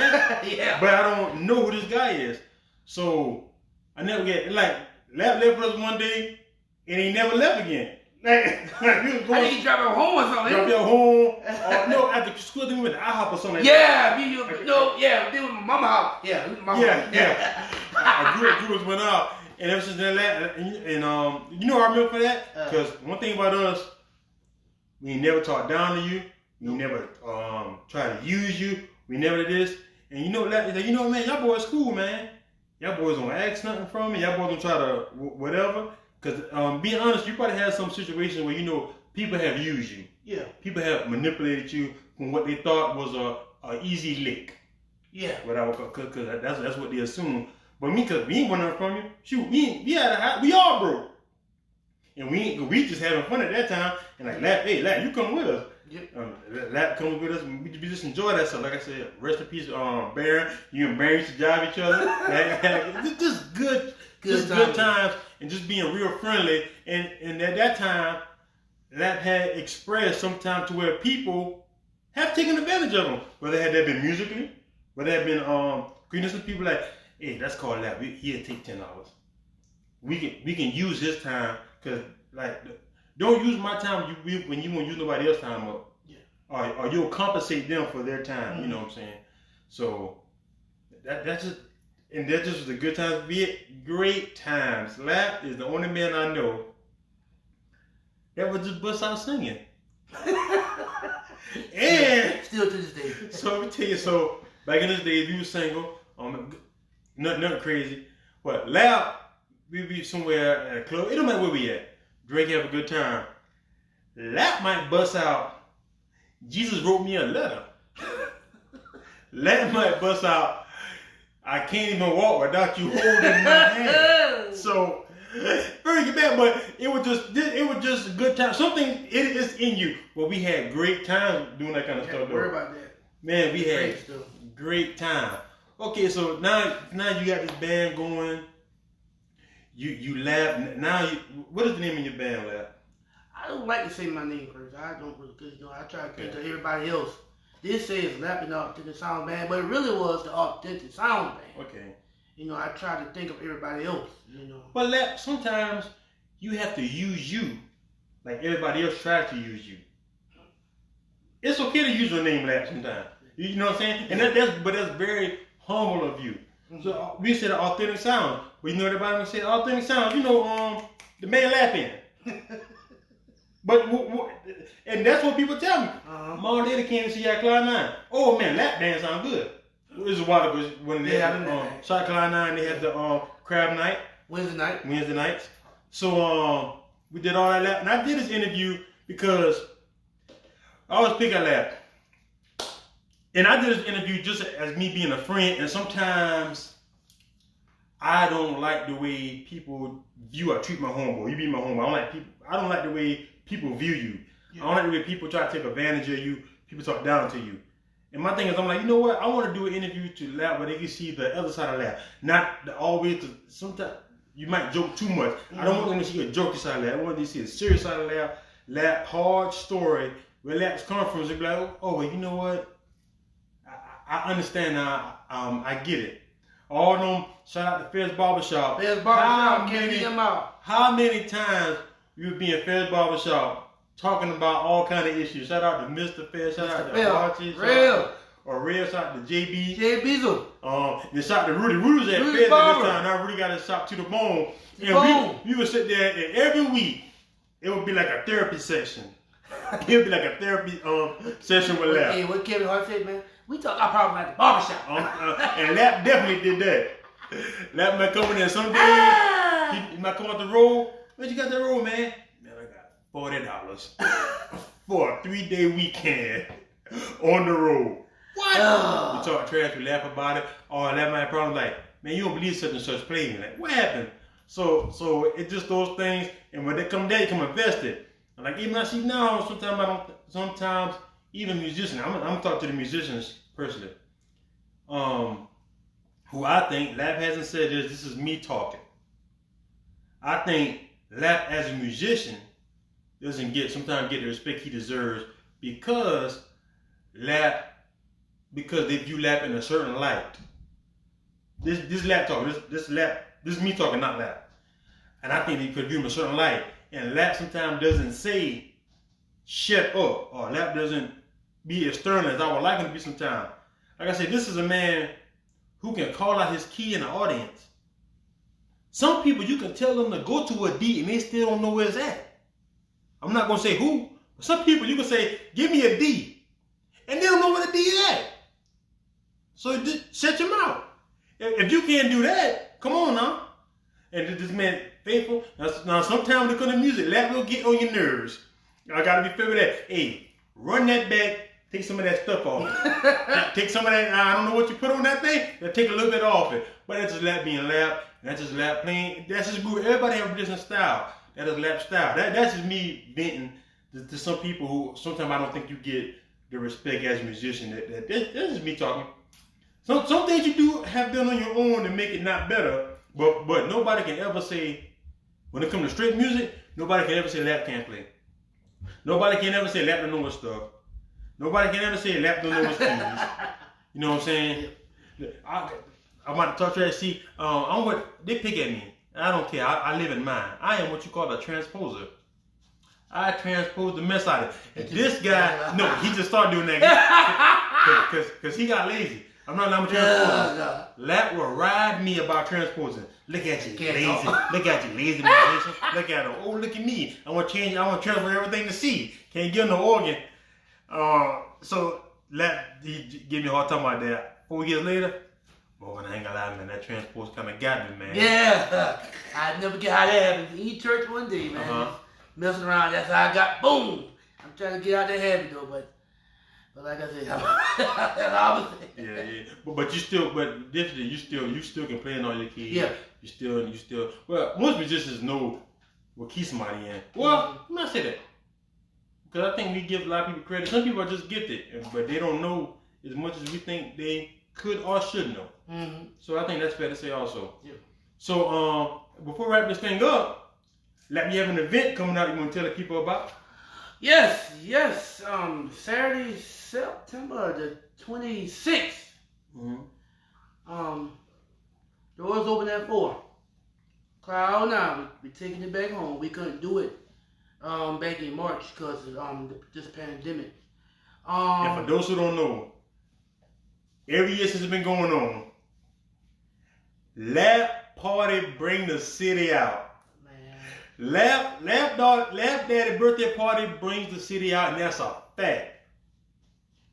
B: Yeah.
A: But I don't know who this guy is. So I never get Lap left with us one day, and he never left again. Like we was going.
B: I think he dropped her home or something.
A: Drop your home. No, after school, then we went to IHOP or something.
B: Yeah, they went to my mama house. Yeah,
A: Yeah. Our groups went out, and ever since then, and you know what I remember for that? Because one thing about us, we never talked down to you. We never try to use you. We never did this. And you know, man, y'all boys cool, man. Y'all boys don't ask nothing from me. Y'all boys don't try to whatever. Because being honest, you probably had some situations where people have used you.
B: Yeah.
A: People have manipulated you from what they thought was a easy lick.
B: Yeah.
A: Because that's what they assume. But me, because we ain't want nothing from you. Shoot, we all broke. And we just having fun at that time. And like, Lap, you come with us. Yep. Lap comes with us. And we just enjoy that stuff. Like I said, rest in peace, Baron. You and Baron used to drive each other. Just good good times, and just being real friendly. And at that time, that had expressed sometimes to where people have taken advantage of them. Whether it had been musically, whether it had been some people like, hey, that's called Lap. He'll take $10. We can use his time, because like, don't use my time when you won't use nobody else's time up. Yeah. Or you'll compensate them for their time. Mm-hmm. You know what I'm saying? So that's just was a good time. Great times. Lap is the only man I know that would just bust out singing. And
B: still to this day.
A: So let me tell you. So back in this day, we were single. Nothing crazy. But Lap, we be somewhere at a club. It don't matter where we at. Drake have a good time. Lap might bust out, Jesus wrote me a letter. Lap might bust out, I can't even walk without you holding my hand. So very bad, but it was just a good time. Something it is in you. Well, we had great time doing that kind of stuff.
B: Don't worry about that.
A: Man, we had great time. Okay, so now you got this band going. You Lap. Now what is the name of your band, Lap?
B: I don't like to say my name first. I don't really, because I try to think of everybody else. This says Lapping Authentic Sound Band, but it really was the Authentic Sound Band.
A: Okay.
B: I try to think of everybody else.
A: But Lap, sometimes you have to use you, like everybody else tries to use you. It's okay to use your name, Lap, sometimes. You know what I'm saying? And that's very humble of you. Mm-hmm. So we said Authentic Sound. We know everybody say Authentic Sound. The man Lapping. But and that's what people tell me. Mom and Daddy came to see you at Cloud 9. Oh man, Lap band sound good. It was a while ago when they had shot Cloud 9. They had the crab night. Wednesday nights. So we did all that Lap, and I did this interview because I always pick a Lap. And I did this interview just as me being a friend, and sometimes I don't like the way people view or treat my homeboy. You be my homeboy. I don't like the way people view you. Yeah. I don't like the way people try to take advantage of you. People talk down to you. And my thing is, I'm like, you know what? I want to do an interview to Lap where they can see the other side of Lap. Not always. Sometimes you might joke too much. Mm-hmm. I don't want them to see a jokey side of Lap. I want them to see a serious side of Lap. Lap hard story where Lap's come from. So be like, oh, well, you know what? I understand now. I get it. All of them, shout out to Fez Barbershop. How many times you would be in Fez Barbershop talking about all kind of issues? Shout out to Mr. Fez, shout out to Archie, shout out to JB. Then shout out to Rudy. Rudy was at Fez at this time. Now Rudy got his shop to the bone. And we would sit there, and every week, it would be like a therapy session. It would be like a therapy session with Lap.
B: Hey, what Kevin Hart said, man? We talk our problem at the barbershop.
A: And Lap definitely did that. Lap might come in there some days. He might come out the road. Where'd you got that road, man? Man, I got $40 for a 3-day weekend on the road. What? We talk trash, we laugh about it. Or Lap might have problems like, man, you don't believe such and such play. Like, what happened? So it's just those things. And when they come there, you come invested. And like even I see now, sometimes even musicians, I'm gonna talk to the musicians personally. Who I think Lap hasn't said this is me talking. I think Lap as a musician doesn't sometimes get the respect he deserves because they view Lap in a certain light. This Lap talk, this is me talking, not Lap. And I think they could view him in a certain light. And Lap sometimes doesn't say shut up, or Lap doesn't be as stern as I would like him to be sometimes. Like I said, this is a man who can call out his key in the audience. Some people, you can tell them to go to a D and they still don't know where it's at. I'm not going to say who, but some people you can say, give me a D, and they don't know where the D is at. So just shut your mouth. If you can't do that, come on now. And this man, faithful. Now sometimes when it comes to music, Lap will get on your nerves. I got to be fair with that. Hey, run that back. Take some of that stuff off. Take some of that, I don't know what you put on that thing, but take a little bit off it. But that's just Lap being Lap. That's just Lap playing. That's just good. Everybody has a different style. That is Lap style. That's just me venting to some people who sometimes I don't think you get the respect as a musician. That's just me talking. Some things you do have done on your own to make it not better. But nobody can ever say, when it comes to straight music, nobody can ever say Lap can't play. Nobody can ever say Lap don't know his stuff. Nobody can ever say Lap don't know his keys. You know what I'm saying? I want to talk to that. See, I'm what they pick at me. I don't care. I live in mine. I am what you call a transposer. I transpose the mess out of it. And this guy, no, he just started doing that because he got lazy. I'm not a transposer. Lap will ride me about transposing. Look at you, lazy. Look at you, lazy musician. Look at him. Oh, look at me. I want to change. I want to transfer everything to C. Can't give him no organ. So Lap, he gave me a hard time about that. 4 years later, boy, I ain't gonna lie, man. That transpose kind of got me, man.
B: Yeah, I never get how that happened. Eat church one day, man. Messing around. That's how I got boom. I'm trying to get out that habit though, but like I said, that's opposite.
A: Yeah. But you still, but definitely, you still can play in all your keys.
B: Yeah.
A: You still. Well, most musicians know what key somebody in. Well, I'm not say that because I think we give a lot of people credit. Some people are just gifted, but they don't know as much as we think they could or should know.
B: Mm-hmm.
A: So I think that's fair to say also.
B: Yeah.
A: So before we wrap this thing up, let me have an event coming out. You want to tell the people about?
B: Yes. Saturday, September the 26th.
A: Mm-hmm.
B: Doors open at 4. Cloud 9. We taking it back home. We couldn't do it back in March because of this pandemic.
A: And for those who don't know, every year since it's been going on, Lap Party bring the city out. Lap Daddy birthday party brings the city out, and that's a fact.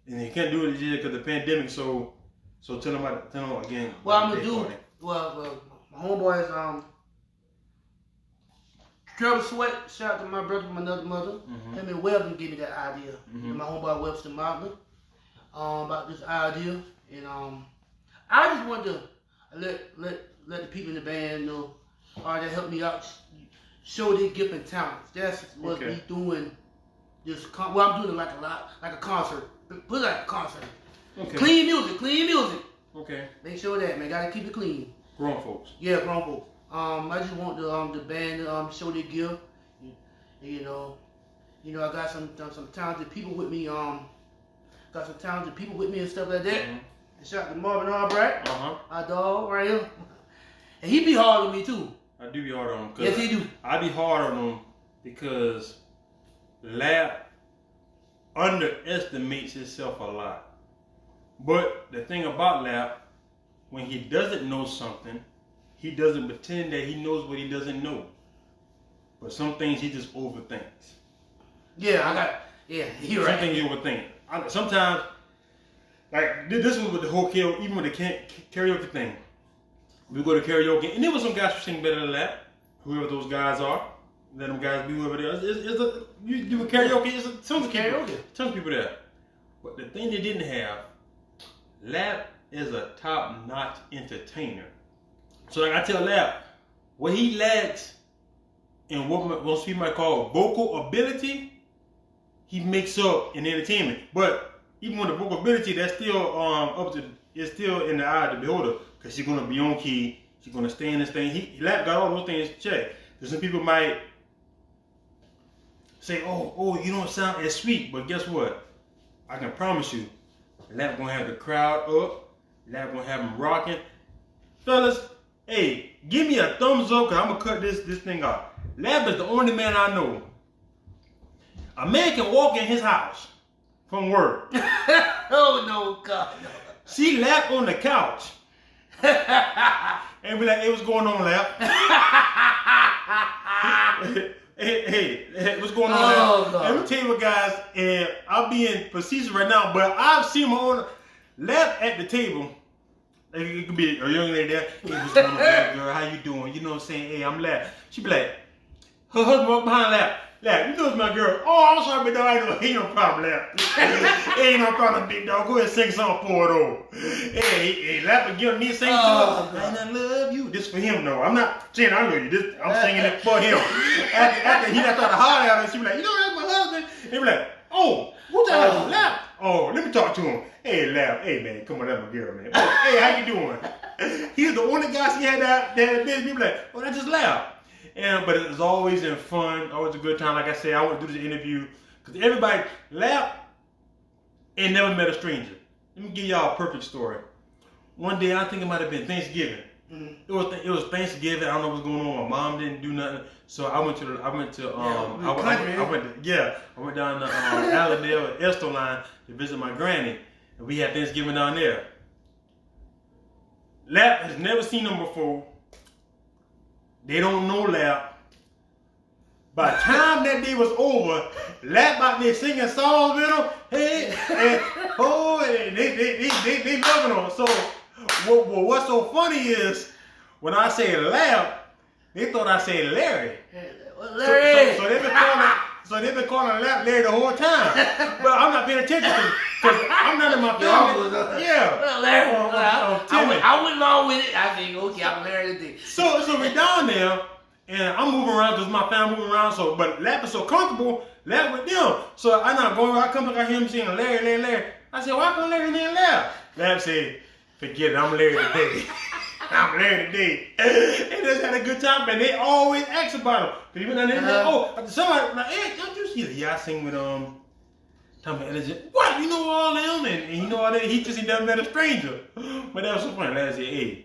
A: And you can't do it this year because of the pandemic. So tell them again.
B: Well, I'm gonna do. Party. Well, my homeboys, Trevor Sweat, shout out to my brother from another mother.
A: Mm-hmm.
B: Him and Weldon gave me that idea.
A: Mm-hmm.
B: And my homeboy Webster Mountain, about this idea, and I just wanted to let the people in the band know, that helped me out. Show their gift and talents. That's what we doing. I'm doing it like a concert. Put it like a concert.
A: Okay.
B: Clean music.
A: Okay.
B: Make sure that, man. Gotta keep it clean.
A: Grown folks.
B: Yeah, grown folks. I just want the band to show their gift. You know, I got some talented people with me. Got some talented people with me and stuff like that. Mm-hmm. Shout out to Marvin Albright. Our dog right here. And he be hard on me too.
A: I do be hard on him.
B: Yes, he do.
A: I be hard on him because Lap underestimates himself a lot. But the thing about Lap, when he doesn't know something, he doesn't pretend that he knows what he doesn't know. But some things he just overthinks.
B: Yeah, you're right.
A: Some things you overthink. Sometimes, like this was with the whole even with the karaoke thing. We go to karaoke, and there was some guys who sing better than that. Whoever those guys are, let them guys be whoever they are. You do a karaoke, it's tons of people there. But the thing they didn't have, Lap is a top-notch entertainer. So like I tell Lap, what he lacks in what most people might call vocal ability, he makes up in entertainment. But even with the vocal ability, that's still it's still in the eye of the beholder. Because she's going to be on key. She's going to stay in this thing. Lap got all those things checked. Because some people might say, oh, you don't sound as sweet. But guess what? I can promise you, Lap going to have the crowd up. Lap going to have them rocking. Fellas, hey, give me a thumbs up because I'm going to cut this thing off. Lap is the only man I know. A man can walk in his house from work.
B: Oh, no, God, no.
A: See Lap on the couch. And be like, hey, what's going on, Lap? hey, what's going on, Lap? Let me tell you what, guys, and I'm being facetious right now, but I've seen my own Lap at the table. It could be a young lady there. Hey, what's going on, girl? How you doing? You know what I'm saying? Hey, I'm Lap. She be like, her husband walk behind Lap. Lap, you know it's my girl. Oh, I'm sorry, big dog. Ain't no problem, Lap. Ain't no problem, big dog. Go ahead and sing something for her, though. Hey, Lap again, me sing to her. And I love you. This for him, though. I'm not saying I love you. I'm singing it for him. After he started to holler at her, she be like, you know, that's my husband. He be like, oh, what's that husband, Lap? Oh, let me talk to him. Hey, Lap. Hey, man, come on, that's my girl, man. Hey, how you doing? He was the only guy she had that ability. People like, oh, that just laugh. But it was always in fun, always a good time. Like I said, I went through this interview because everybody laughed and never met a stranger. Let me give y'all a perfect story. One day, I think it might have been Thanksgiving. It was Thanksgiving. I don't know what's going on. My mom didn't do nothing, so I went down to Allendale and Estoline to visit my granny, and we had Thanksgiving down there. Lap has never seen them before. They don't know Lap. By the time that day was over, Lap out there singing songs with them, hey, and oh, and they loving them. So what's so funny is when I say Lap, they thought I said Larry.
B: Larry.
A: So they've been calling Lap Larry the whole time. But I'm not paying attention because I'm not in my family. Yeah.
B: Larry. I went along with it. I think, okay, I'm Larry today.
A: So we down there, and I'm moving around because my family moving around. So, but Lap is so comfortable, Lap with them. So I'm not going. I come back, I hear him saying Larry, Larry, Larry. I said, why come Larry name Lap? Lap said, forget it, I'm Larry today. I'm Larry today. They just had a good time, and they always ask about him. Cause even down there, somebody like, hey, don't you see that? Yeah, I sing with Tommy Ellison. What? You know all them, and you know all that. He never met a stranger. But that was so funny. Lap said, hey,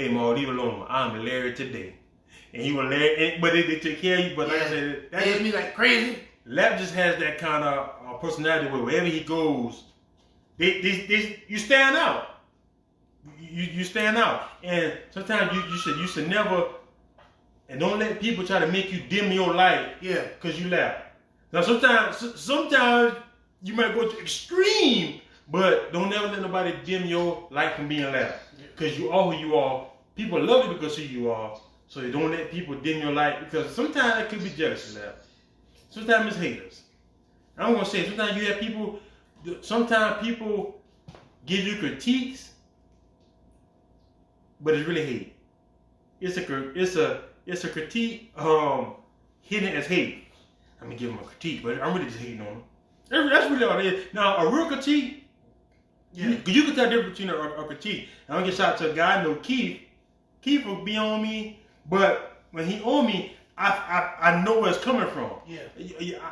A: Ma, leave it alone. I'm Larry today. And he was Larry, but they took care of you. But like I said,
B: that made me like crazy.
A: Lap just has that kind of personality where wherever he goes, you stand out. You stand out, and sometimes you should never, and don't let people try to make you dim your light. Yeah, because you laugh. Now sometimes you might go to extreme, but don't never let nobody dim your light from being loud. Because you are who you are. People love you because of who you are. So you don't let people dim your light, because sometimes it could be jealousy now. Sometimes it's haters. I'm gonna say sometimes you have people. Sometimes people give you critiques, but it's really hate. It's a critique hidden as hate. I'm gonna give them a critique, but I'm really just hating on them. That's really all it is. Now a real critique, you can tell the difference between a critique. I'm gonna get shout out to a guy named Keith. Keith will be on me, but when he on me, I know where it's coming from. Yeah.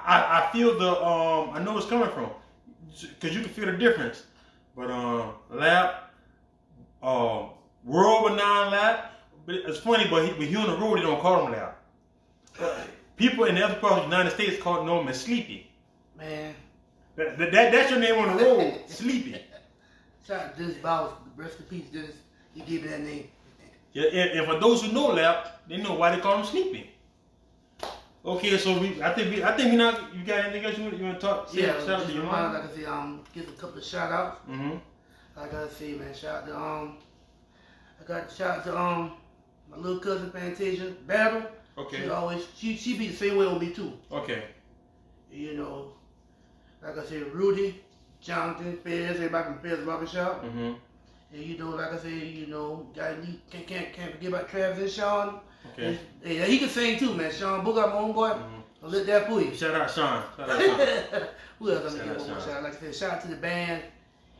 A: I feel I know where it's coming from, because you can feel the difference. But Lap, world renowned Lap, but it's funny, but he on the road, they don't call him Lap. People in the other parts of the United States know him as Sleepy. Man. That's your name on the road, Sleepy.
B: Shout out to Dennis Bowles, rest in peace, Dennis. He gave me that name.
A: Yeah, and for those who know Lap, they know why they call him Sleepy. Okay, so I think you got anything else you want to talk?
B: Yeah, shout out to your mom. Like I say, give a couple of shout outs. Like I say, man, shout out to my little cousin Fantasia Battle. Okay. She be the same way on me too. Okay. You know, like I said, Rudy, Jonathan, Fez, everybody from Fez Barbershop. And you know, like I said, you know, can't forget about Travis and Sean. Okay. Yeah, he can sing too, man. Sean Booker, my homeboy. Don't let that fool you.
A: Shout out Sean.
B: Who else I'm gonna give one shout out? Like I said, shout out to the band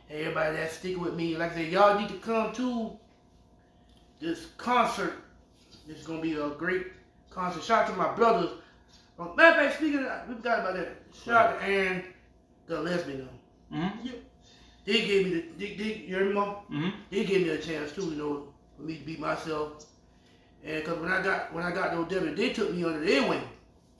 B: and everybody that's sticking with me. Like I said, y'all need to come to this concert. It's gonna be a great concert. Shout out to my brothers. Matter of fact, speaking of, we forgot about that. Shout out to Aaron Gillespie. They gave me you hear me, Mom? They gave me a chance too, you know, for me to beat myself. And because when I got those debits, they took me under their wing.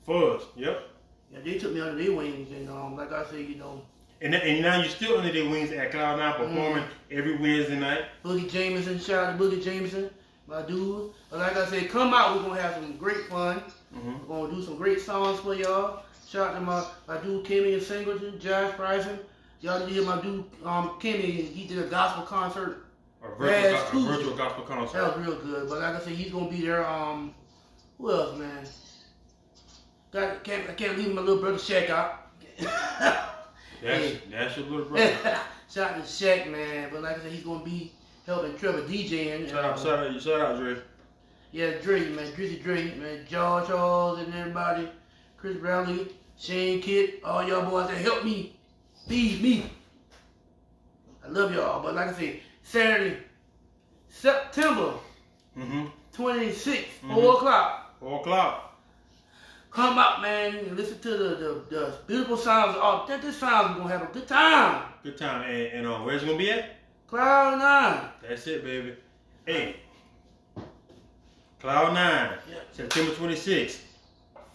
A: Fuzz, yep.
B: Yeah, they took me under their wings, and like I said, you know.
A: And now you're still under their wings at Cloud9 performing every Wednesday night.
B: Boogie Jameson, shout out to Boogie Jameson, my dude. But like I said, come out, we're gonna have some great fun. We're gonna do some great songs for y'all. Shout out to my dude Kimmy and Singleton, Josh Bryson. Y'all need to hear my dude Kimmy. He did a gospel concert.
A: A virtual gospel concert.
B: That was real good. But like I said, he's gonna be there. Who else, man? I can't leave my little brother Shaq out.
A: That's your little brother.
B: Shout out to Shaq, man. But like I said, he's gonna be helping Trevor DJing.
A: Shout out, Dre.
B: Yeah, Dre, man, Drizzy Dre, man, George Charles and everybody, Chris Brownlee, Shane Kidd, all y'all boys that help me, feed me. I love y'all. But like I said, September 26th, 4 o'clock.
A: 4 o'clock.
B: Come out, man, and listen to the beautiful sounds of all. This sounds gonna have a good time.
A: Good time. And where's it gonna be at?
B: Cloud 9.
A: That's it, baby. Hey. Cloud 9.
B: Yeah.
A: September 26th.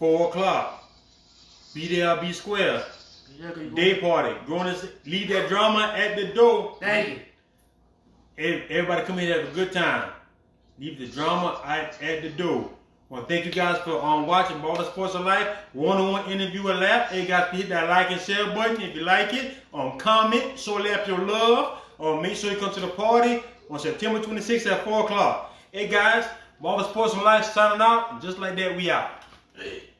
A: 4 o'clock. Be there, be square. Day party. Leave that drama at the door.
B: Thank you.
A: Everybody come in and have a good time. Leave the drama at the door. Well, thank you guys for watching Baller Sports of Life. One-on-one interview with Lap. Hey guys, hit that like and share button if you like it. Comment, show Lap your love. Make sure you come to the party on September 26th at 4 o'clock. Hey guys, Baller Sports of Life signing out. And just like that, we out.
B: Hey.